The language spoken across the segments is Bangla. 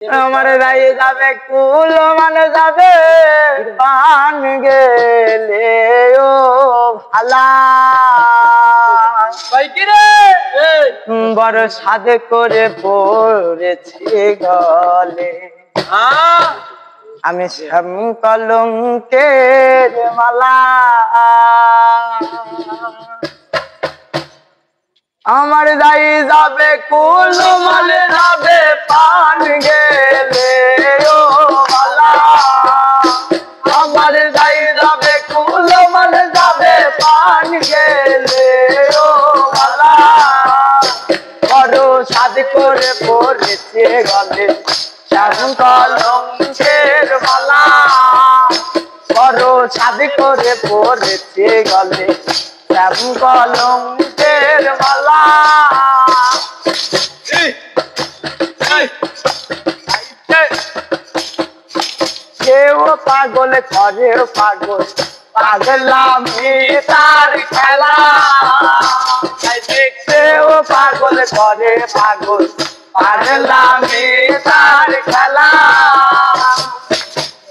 আমার দায়ে যাবে কুল মানে যাবে পান গেলে ও ভালা বড় সাধে করে পড়েছি গলে আমি শ্যাম কলঙ্কের মালা আমার দায়ে যাবে কুল মানে যাবে পান গেলে ও ভালা আমার দায়ে যাবে কুল মানে যাবে পান গেলে ও ভালা বড় সাধ করে পড়েছে গলে শ্যাম কলঙ্কের মালা বড় সাধ করে পড়েছে গলে শ্যাম কলঙ্কের মালা কেউ পাগল করে পাগল পাগলামি তার খেলা কেউ পাগল করে পাগল পাগলামি তার খেলা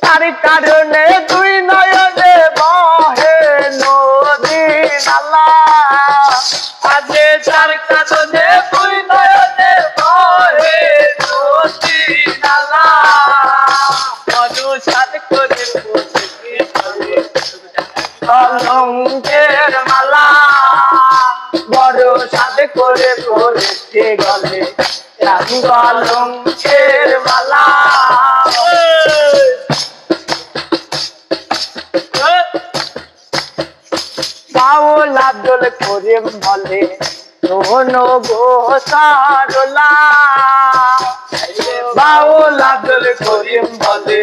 তার কারণে দুই নয়নে বহে নদী নালা আজে তার কারণে দুই নয়নে বহে নদী নালা অনুসাদ করে কলঙ্কের মালা বড় সাথে করে পড়েছে গলে শ্যাম কলঙ্কের মালা বাউল আব্দুল করিম বলে শোনো গো সারলা বাউল আব্দুল করিম বলে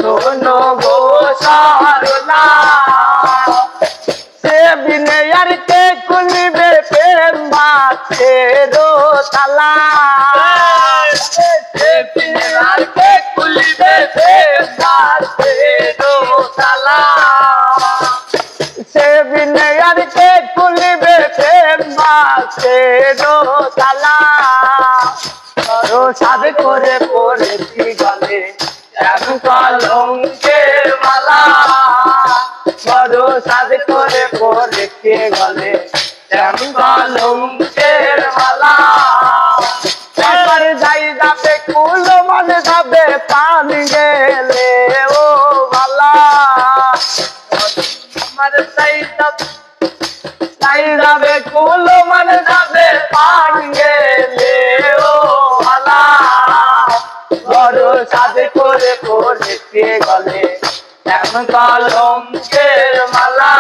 শোনো গো সারলা সে বিনে আর কে খুলবে প্রেম বাতের তালা সে বিনে আর কে খুলবে প্রেম বাতের তালা সে বিনে আর কে খুলবে প্রেম বাতের তালা বড় সাধ করে পড়েছি গলে শ্যাম কলঙ্কের মালা বড় সাধ করে পড়েছি গলে শ্যাম কলঙ্কের মালা আমার যাই যাবে কুল মানে যাবে পান গেলে ও ভালা আমার যাই যাবে কুল মানে যাবে পান গেলে ও ভালা বড় সাধ করে পড়েছে গলে শ্যাম কলঙ্কের মালা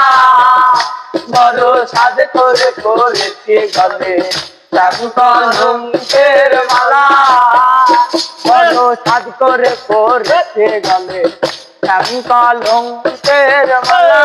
বড় সাধ করে পড়েছে গলে শ্যাম কলঙ্কের মালা বড় সাধ করে পড়েছে গলে শ্যাম কলঙ্কের মালা।